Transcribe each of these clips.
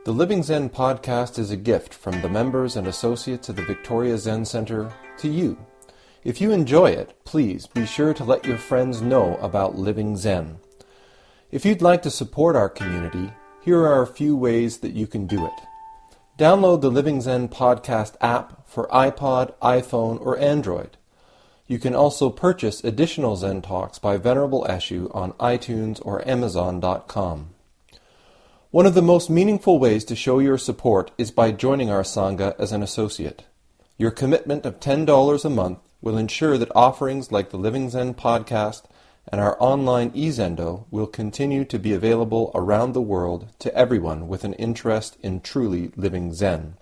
The Living Zen-podcast is a gift from the members and associates of the Victoria Zen Center to you. If you enjoy it, please be sure to let your friends know about Living Zen. If you'd like to support our community, here are a few ways that you can do it. Download the Living Zen podcast app for iPod, iPhone, or Android. You can also purchase additional Zen Talks by Venerable Eshu on iTunes or Amazon.com. One of the most meaningful ways to show your support is by joining our Sangha as an associate. Your commitment of $10 a month will ensure that offerings like the Living Zen podcast and our online eZendo will continue to be available around the world to everyone with an interest in truly living Zen.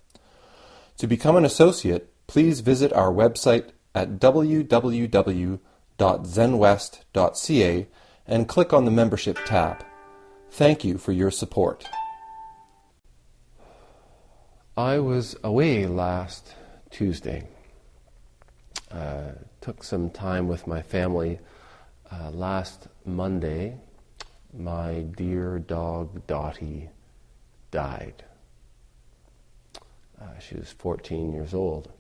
To become an associate, please visit our website at www.zenwest.ca and click on the membership tab. Thank you for your support. I was away last Tuesday. Took some time with my family. Last Monday, my dear dog Dottie died. She was 14 years old.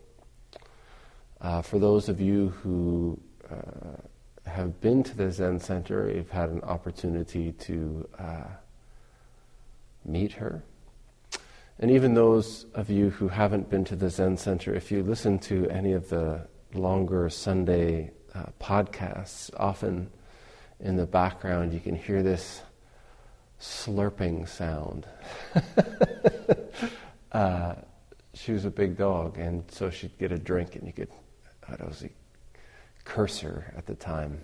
For those of you who have been to the Zen Center, you've had an opportunity to meet her. And even those of you who haven't been to the Zen Center, if you listen to any of the longer Sunday podcasts, often in the background you can hear this slurping sound. She was a big dog, and so she'd get a drink and you could, curse her at the time.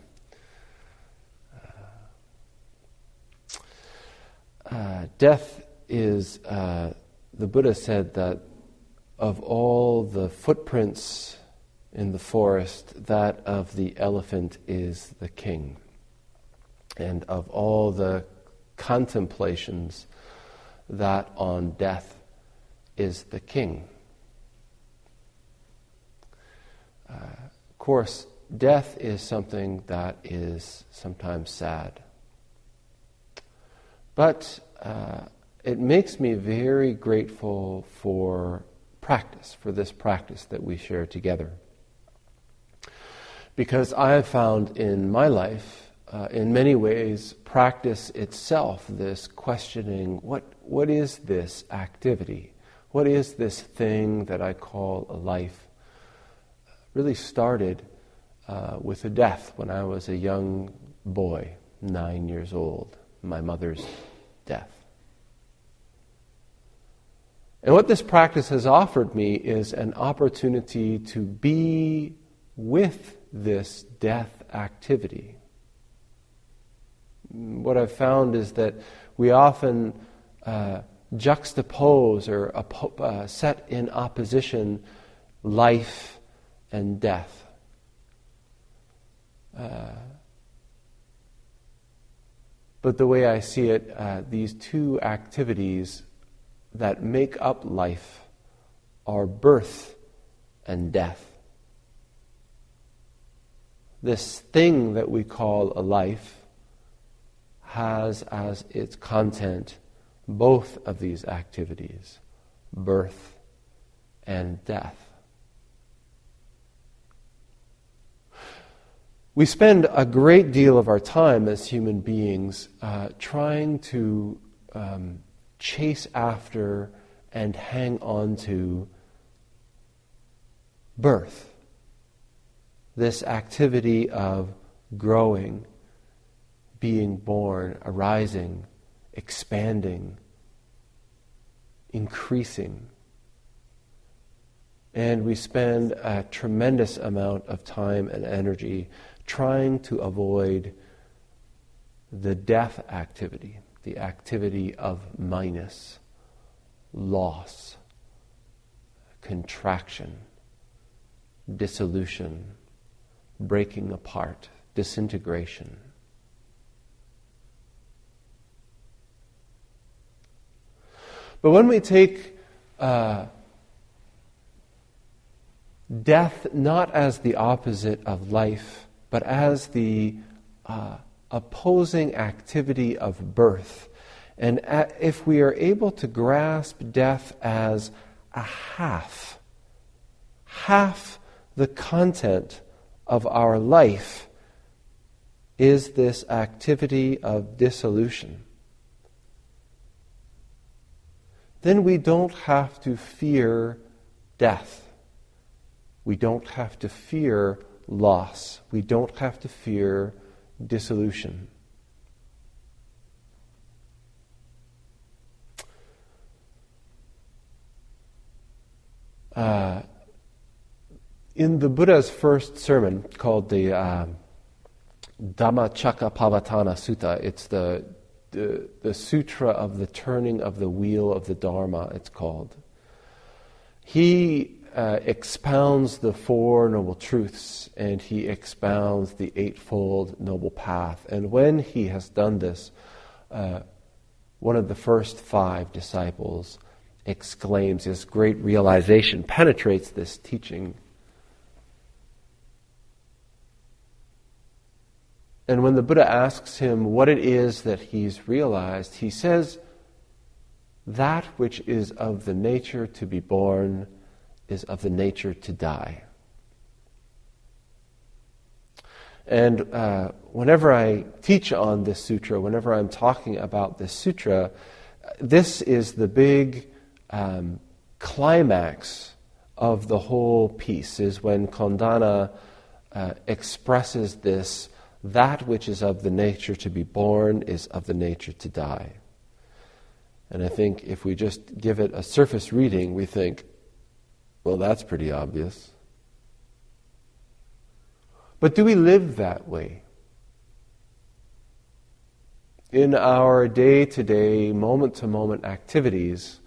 Death is, the Buddha said that of all the footprints in the forest, that of the elephant is the king. And of all the contemplations, that on death is the king. Of course, death is something that is sometimes sad. But it makes me very grateful for practice, for this practice that we share together. Because I have found in my life, in many ways, practice itself, this questioning, what is this activity? What is this thing that I call a life? Really started with a death when I was a young boy, 9 years old, my mother's death. And what this practice has offered me is an opportunity to be with this death activity. What I've found is that we often juxtapose or set in opposition life and death. But the way I see it, these two activities that make up life are birth and death. This thing that we call a life has as its content both of these activities, birth and death. We spend a great deal of our time as human beings trying to chase after and hang on to birth. This activity of growing, being born, arising, expanding, increasing. And we spend a tremendous amount of time and energy trying to avoid the death activity, the activity of minus, loss, contraction, dissolution, breaking apart, disintegration. But when we take death not as the opposite of life, but as the opposing activity of birth, And if we are able to grasp death as a half the content of our life is this activity of dissolution, then we don't have to fear death. We don't have to fear loss. We don't have to fear dissolution. In the Buddha's first sermon, called the Dhammacakkappavattana Sutta, it's the sutra of the turning of the wheel of the Dharma, it's called. He expounds the Four Noble Truths, and he expounds the Eightfold Noble Path. And when he has done this, one of the first 5 disciples exclaims, this great realization penetrates this teaching. And when the Buddha asks him what it is that he's realized, he says, that which is of the nature to be born is of the nature to die. And whenever I teach on this sutra, whenever I'm talking about this sutra, this is the big climax of the whole piece, is when Kondana expresses this, that which is of the nature to be born is of the nature to die. And I think if we just give it a surface reading, we think, well, that's pretty obvious. But do we live that way? In our day-to-day, moment-to-moment activities,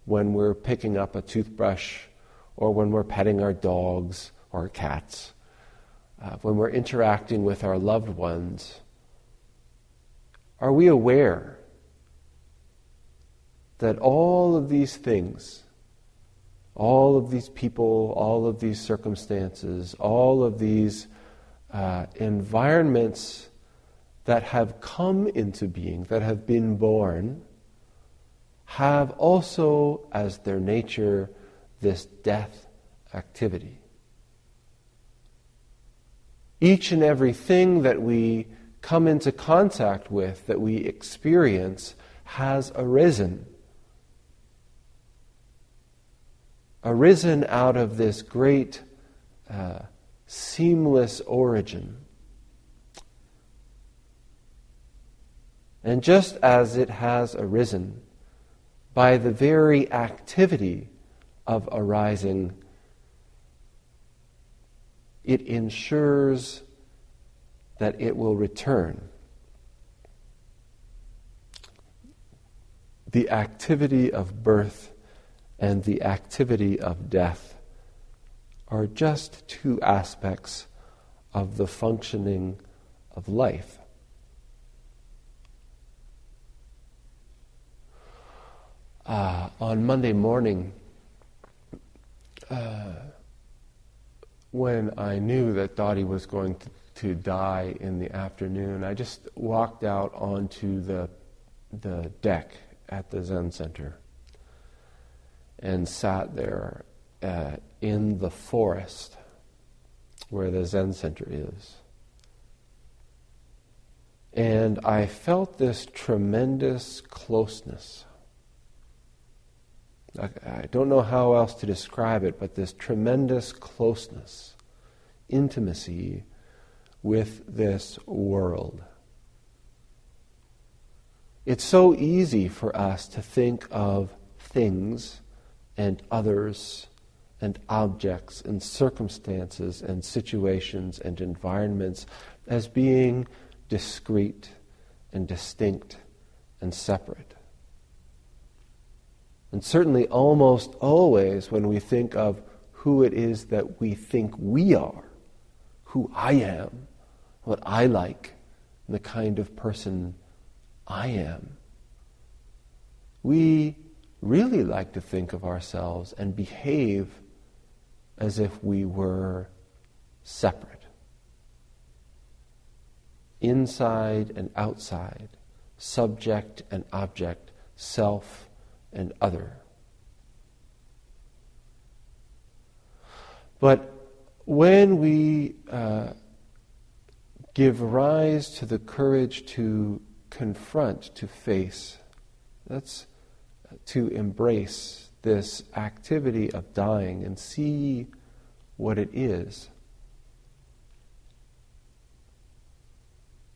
when we're picking up a toothbrush, or when we're petting our dogs or our cats, when we're interacting with our loved ones, are we aware that all of these things, all of these people, all of these circumstances, all of these environments that have come into being, that have been born, have also as their nature this death activity? Each and everything that we come into contact with, that we experience, has arisen. Arisen out of this great seamless origin. And just as it has arisen, by the very activity of arising, it ensures that it will return. The activity of birth and the activity of death are just 2 aspects of the functioning of life. On Monday morning, when I knew that Dottie was going to die in the afternoon, I just walked out onto the deck at the Zen Center and sat there in the forest where the Zen Center is. And I felt this tremendous closeness. I don't know how else to describe it, but this tremendous closeness, intimacy with this world. It's so easy for us to think of things and others and objects and circumstances and situations and environments as being discrete and distinct and separate. And certainly almost always when we think of who it is that we think we are, who I am, what I like, and the kind of person I am, we really like to think of ourselves and behave as if we were separate. Inside and outside, subject and object, self and other. But when we give rise to the courage to confront, to face, that's to embrace this activity of dying and see what it is.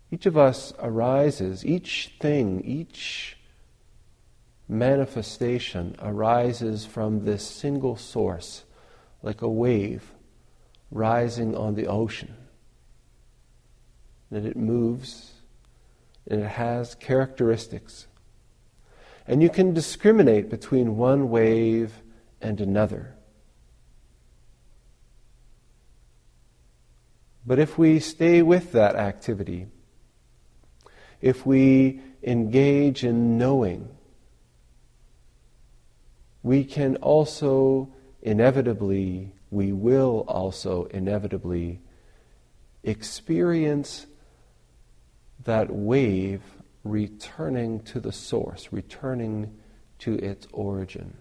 Each of us arises, each thing, each manifestation arises from this single source, like a wave rising on the ocean. And it moves, and it has characteristics. And you can discriminate between one wave and another. But if we stay with that activity, if we engage in knowing, we will also inevitably experience that wave returning to the source, returning to its origin.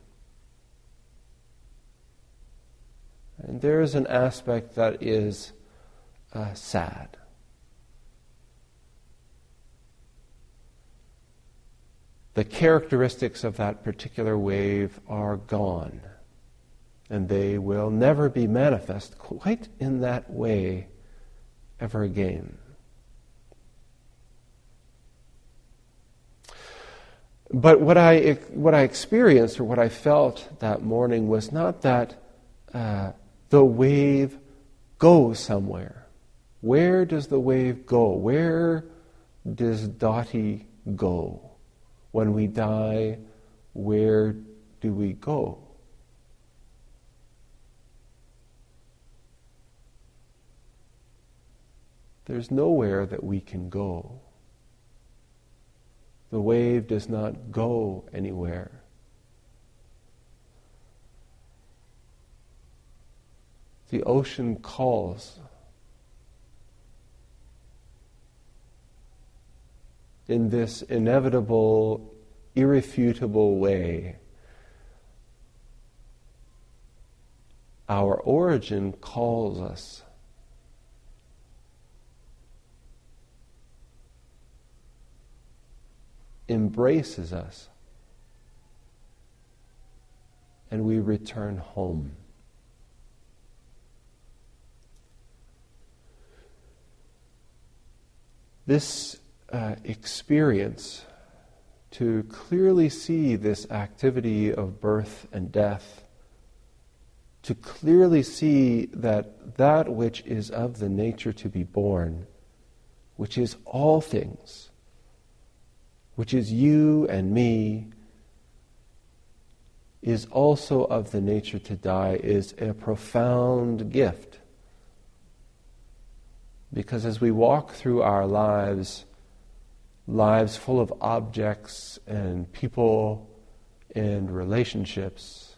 And there is an aspect that is sad. The characteristics of that particular wave are gone, and they will never be manifest quite in that way ever again. But what I experienced or what I felt that morning was not that the wave goes somewhere. Where does the wave go? Where does Dhati go? When we die, where do we go? There's nowhere that we can go. The wave does not go anywhere. The ocean calls. In this inevitable, irrefutable way. Our origin calls us. Embraces us, and we return home. This experience, to clearly see this activity of birth and death, to clearly see that which is of the nature to be born, which is all things, which is you and me, is also of the nature to die, is a profound gift. Because as we walk through our lives full of objects and people and relationships,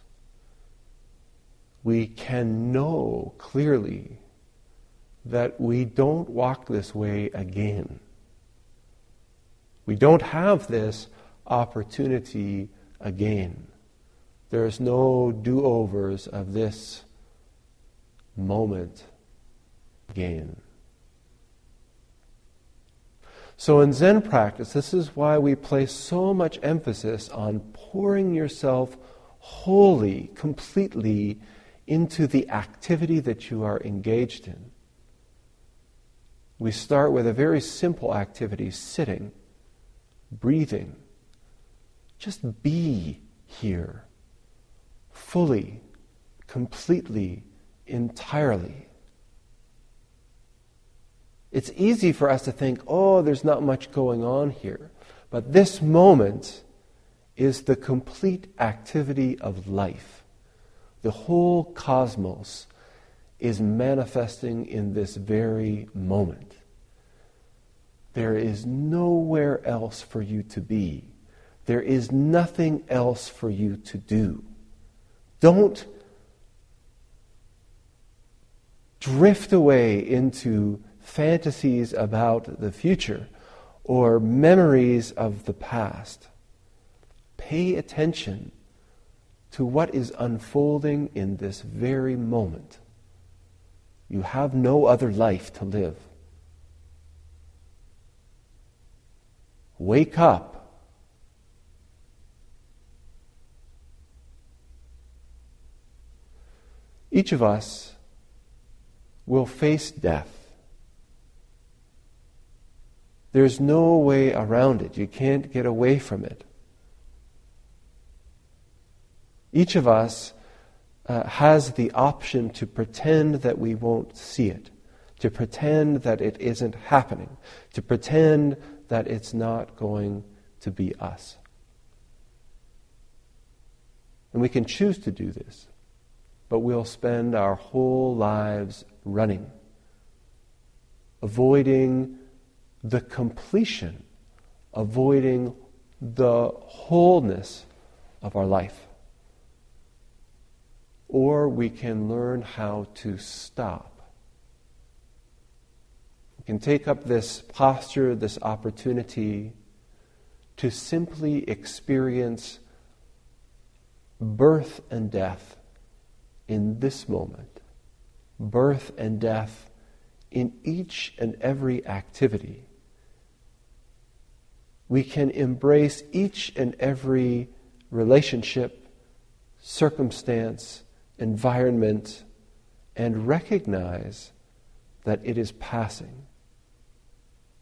we can know clearly that we don't walk this way again. We don't have this opportunity again. There's no do-overs of this moment again. So in Zen practice, this is why we place so much emphasis on pouring yourself wholly, completely into the activity that you are engaged in. We start with a very simple activity, sitting, breathing. Just be here, fully, completely, entirely. It's easy for us to think, there's not much going on here. But this moment is the complete activity of life. The whole cosmos is manifesting in this very moment. There is nowhere else for you to be. There is nothing else for you to do. Don't drift away into fantasies about the future or memories of the past. Pay attention to what is unfolding in this very moment. You have no other life to live. Wake up. Each of us will face death. There's no way around it. You can't get away from it. Each of us has the option to pretend that we won't see it, to pretend that it isn't happening, to pretend that it's not going to be us. And we can choose to do this, but we'll spend our whole lives running, avoiding the completion, avoiding the wholeness of our life. Or we can learn how to stop. We can take up this posture, this opportunity to simply experience birth and death in this moment. Birth and death in each and every activity. We can embrace each and every relationship, circumstance, environment, and recognize that it is passing.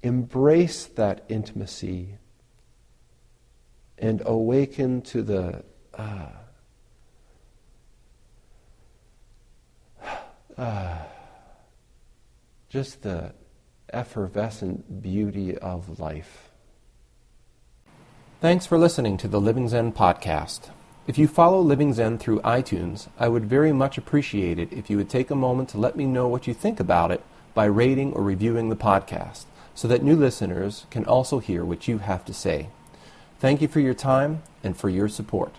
Embrace that intimacy and awaken to the just the effervescent beauty of life. Thanks for listening to the Living Zen-podcast. If you follow Living Zen through iTunes, I would very much appreciate it if you would take a moment to let me know what you think about it by rating or reviewing the podcast, so that new listeners can also hear what you have to say. Thank you for your time and for your support.